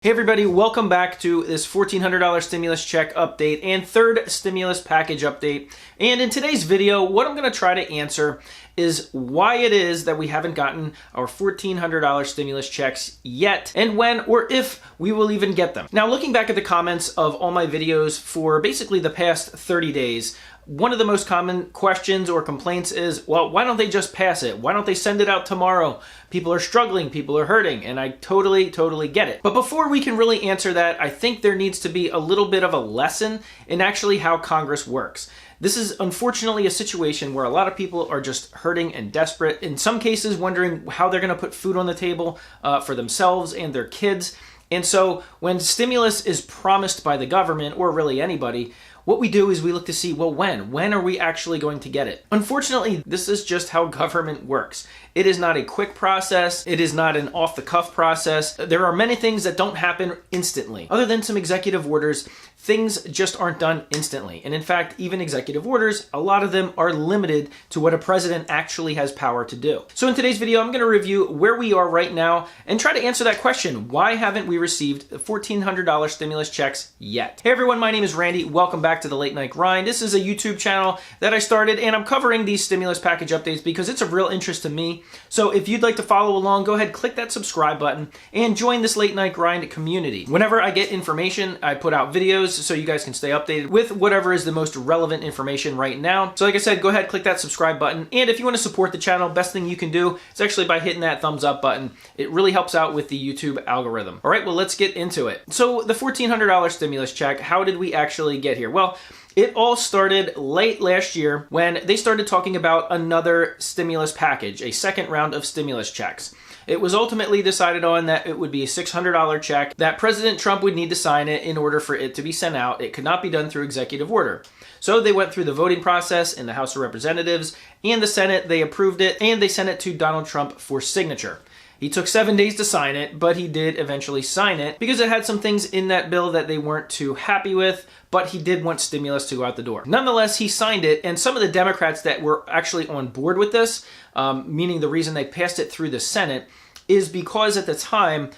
Hey everybody, welcome back to this $1,400 stimulus check update and third stimulus package update. And in today's video, what I'm going to try to answer is why it is that we haven't gotten our $1,400 stimulus checks yet, and when or if we will even get them. Now, looking back at the comments of all my videos for basically the past 30 days, one of the most common questions or complaints is, well, why don't they just pass it? Why don't they send it out tomorrow? People are struggling, people are hurting, and I totally get it. But before we can really answer that, I think there needs to be a little bit of a lesson in actually how Congress works. This is unfortunately a situation where a lot of people are just hurting and desperate, in some cases wondering how they're going to put food on the table for themselves and their kids. And so when stimulus is promised by the government, or really anybody, what we do is we look to see, well, when are we actually going to get it? Unfortunately, this is just how government works. It is not a quick process. It is not an off-the-cuff process. There are many things that don't happen instantly. Other than some executive orders, things just aren't done instantly. And in fact, even executive orders, a lot of them are limited to what a president actually has power to do. So in today's video, I'm going to review where we are right now and try to answer that question. Why haven't we received the $1,400 stimulus checks yet? Hey everyone, my name is Randy. Welcome back to the Late Night Grind. This is a YouTube channel that I started, and I'm covering these stimulus package updates because it's of real interest to me. So if you'd like to follow along, go ahead, click that subscribe button and join this Late Night Grind community. Whenever I get information, I put out videos so you guys can stay updated with whatever is the most relevant information right now. So like I said, go ahead, click that subscribe button. And if you want to support the channel, best thing you can do is actually by hitting that thumbs up button. It really helps out with the YouTube algorithm. All right, well, let's get into it. So the $1,400 stimulus check, how did we actually get here? Well, it all started late last year when they started talking about another stimulus package, a second round of stimulus checks. It was ultimately decided on that it would be a $600 check, that President Trump would need to sign it in order for it to be sent out. It could not be done through executive order. So they went through the voting process in the House of Representatives and the Senate. They approved it and they sent it to Donald Trump for signature. He took 7 days to sign it, but he did eventually sign it because it had some things in that bill that they weren't too happy with, but he did want stimulus to go out the door. Nonetheless, he signed it, and some of the Democrats that were actually on board with this, meaning the reason they passed it through the Senate, is because at the time,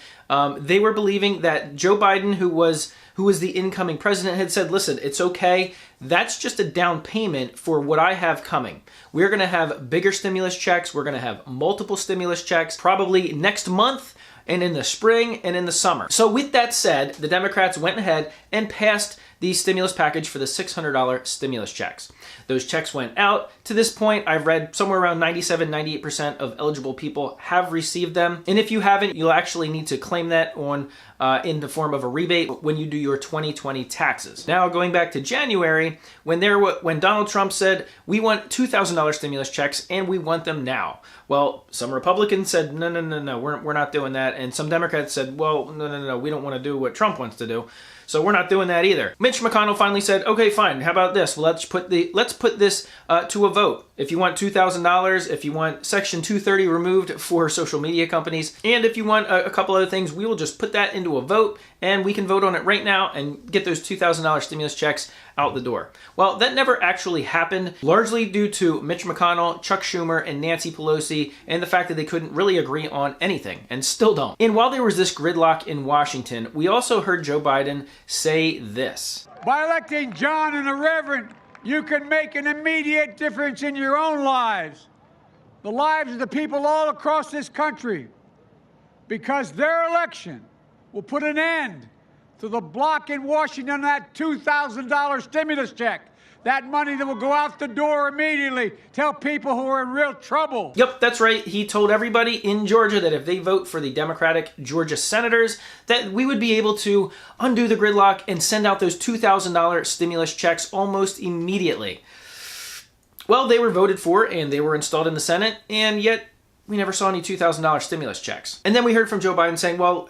they were believing that Joe Biden, who was the incoming president, had said, listen, it's okay. That's just a down payment for what I have coming. We're going to have bigger stimulus checks. We're going to have multiple stimulus checks probably next month and in the spring and in the summer. So with that said, the Democrats went ahead and passed the stimulus package for the $600 stimulus checks. Those checks went out. To this point, I've read somewhere around 97-98% of eligible people have received them. And if you haven't, you'll actually need to claim that on in the form of a rebate when you do your 2020 taxes. Now, going back to January, when Donald Trump said, we want $2,000 stimulus checks and we want them now. Well, some Republicans said, no, we're not doing that. And some Democrats said, well, no, we don't want to do what Trump wants to do. So we're not doing that either. Mitch McConnell finally said, okay, fine. How about this? Well, let's put this to a vote. If you want $2,000, if you want Section 230 removed for social media companies, and if you want a couple other things, we will just put that into a vote, and we can vote on it right now and get those $2,000 stimulus checks out the door. Well, that never actually happened, largely due to Mitch McConnell, Chuck Schumer, and Nancy Pelosi, and the fact that they couldn't really agree on anything, and still don't. And while there was this gridlock in Washington, we also heard Joe Biden say this. By electing John and the Reverend, you can make an immediate difference in your own lives, the lives of the people all across this country, because their election will put an end to the block in Washington on that $2,000 stimulus check. That money that will go out the door immediately. Tell people who are in real trouble. Yep, that's right. He told everybody in Georgia that if they vote for the Democratic Georgia senators, that we would be able to undo the gridlock and send out those $2,000 stimulus checks almost immediately. Well, they were voted for and they were installed in the Senate, and yet we never saw any $2,000 stimulus checks. And then we heard from Joe Biden saying, well,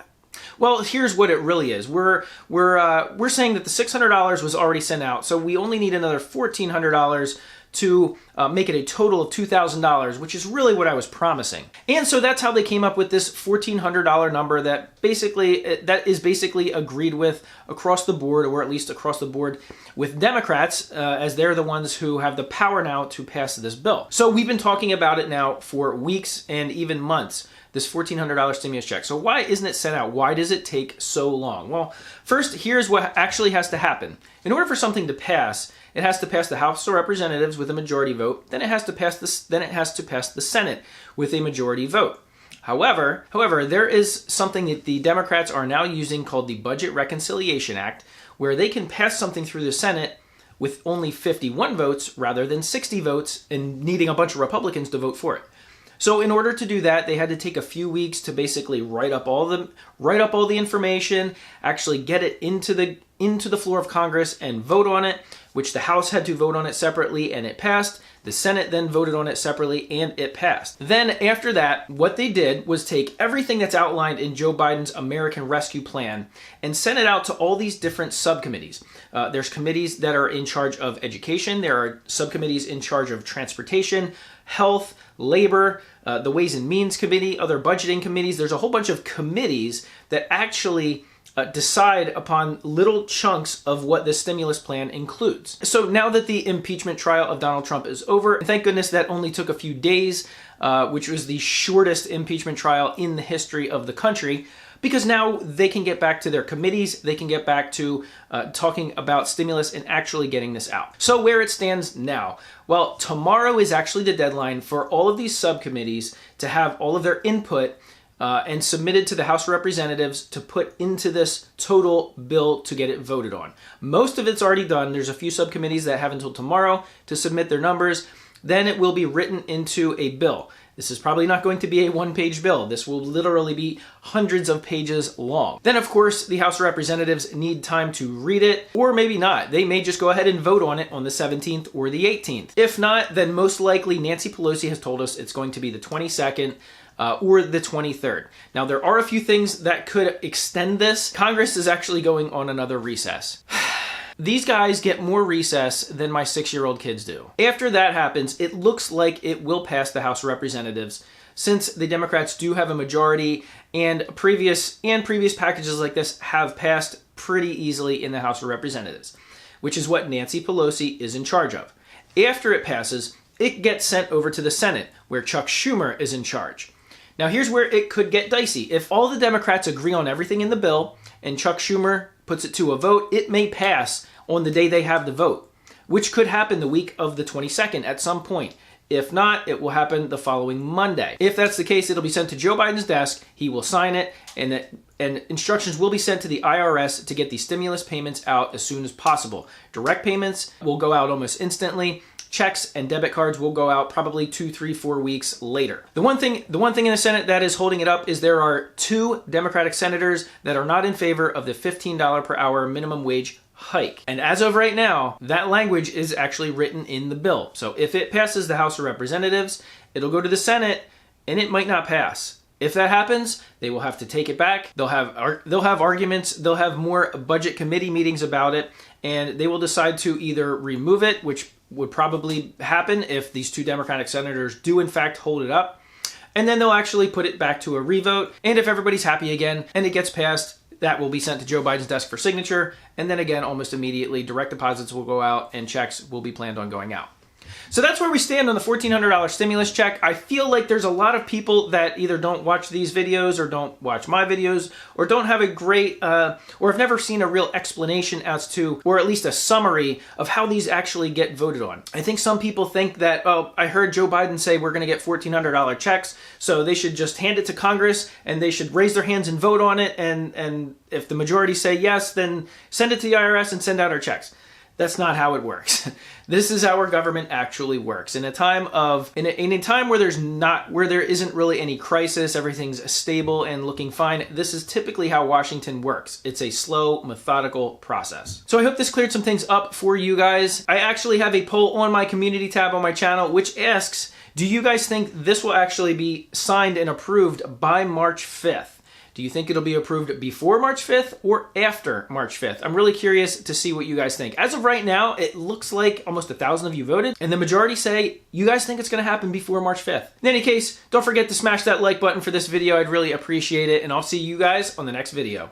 here's what it really is. We're saying that the $600 was already sent out, so we only need another $1,400 to make it a total of $2,000, which is really what I was promising. And so that's how they came up with this $1,400 number that is basically agreed with across the board, or at least across the board with Democrats, as they're the ones who have the power now to pass this bill. So we've been talking about it now for weeks and even months. this $1,400 stimulus check. So why isn't it sent out? Why does it take so long? Well, first, here's what actually has to happen. In order for something to pass, it has to pass the House of Representatives with a majority vote. Then it has to pass the Senate with a majority vote. However, there is something that the Democrats are now using called the Budget Reconciliation Act, where they can pass something through the Senate with only 51 votes rather than 60 votes and needing a bunch of Republicans to vote for it. So in order to do that, they had to take a few weeks to basically write up all the information, actually get it into the floor of Congress and vote on it, which the House had to vote on it separately and it passed. The Senate then voted on it separately and it passed. Then after that, what they did was take everything that's outlined in Joe Biden's American Rescue Plan and send it out to all these different subcommittees. There's committees that are in charge of education. There are subcommittees in charge of transportation, health, labor, the Ways and Means Committee, other budgeting committees. There's a whole bunch of committees that actually decide upon little chunks of what the stimulus plan includes. So now that the impeachment trial of Donald Trump is over, and thank goodness that only took a few days, which was the shortest impeachment trial in the history of the country, because now they can get back to their committees, they can get back to talking about stimulus and actually getting this out. So where it stands now, well, tomorrow is actually the deadline for all of these subcommittees to have all of their input and submitted to the House of Representatives to put into this total bill to get it voted on. Most of it's already done. There's a few subcommittees that have until tomorrow to submit their numbers. Then it will be written into a bill. This is probably not going to be a one-page bill. This will literally be hundreds of pages long. Then, of course, the House of Representatives need time to read it, or maybe not. They may just go ahead and vote on it on the 17th or the 18th. If not, then most likely Nancy Pelosi has told us it's going to be the 22nd or the 23rd. Now, there are a few things that could extend this. Congress is actually going on another recess. These guys get more recess than my 6-year-old kids do. After that happens, it looks like it will pass the House of Representatives, since the Democrats do have a majority and previous packages like this have passed pretty easily in the House of Representatives, which is what Nancy Pelosi is in charge of. After it passes, it gets sent over to the Senate, where Chuck Schumer is in charge. Now, here's where it could get dicey. If all the Democrats agree on everything in the bill and Chuck Schumer puts it to a vote, it may pass on the day they have the vote, which could happen the week of the 22nd at some point. If not, it will happen the following Monday. If that's the case, it'll be sent to Joe Biden's desk. He will sign it, and instructions will be sent to the IRS to get the stimulus payments out as soon as possible. Direct payments will go out almost instantly. Checks and debit cards will go out probably 2, 3, 4 weeks later. The one thing in the Senate that is holding it up is there are 2 Democratic senators that are not in favor of the $15 per hour minimum wage hike. And as of right now, that language is actually written in the bill. So if it passes the House of Representatives, it'll go to the Senate and it might not pass. If that happens, they will have to take it back. They'll have arguments. They'll have more budget committee meetings about it, and they will decide to either remove it, which would probably happen if these 2 Democratic senators do in fact hold it up, and then they'll actually put it back to a revote. And if everybody's happy again and it gets passed, that will be sent to Joe Biden's desk for signature, and then again, almost immediately, direct deposits will go out and checks will be planned on going out. So that's where we stand on the $1,400 stimulus check. I feel like there's a lot of people that either don't watch these videos or don't watch my videos or don't have a great, or have never seen a real explanation as to, or at least a summary of how these actually get voted on. I think some people think that, oh, I heard Joe Biden say we're going to get $1,400 checks, so they should just hand it to Congress and they should raise their hands and vote on it, and if the majority say yes, then send it to the IRS and send out our checks. That's not how it works. This is how our government actually works. In a time where there isn't really any crisis, everything's stable and looking fine, this is typically how Washington works. It's a slow, methodical process. So I hope this cleared some things up for you guys. I actually have a poll on my community tab on my channel which asks, do you guys think this will actually be signed and approved by March 5th? Do you think it'll be approved before March 5th or after March 5th? I'm really curious to see what you guys think. As of right now, it looks like almost 1,000 of you voted, and the majority say you guys think it's going to happen before March 5th. In any case, don't forget to smash that like button for this video. I'd really appreciate it, and I'll see you guys on the next video.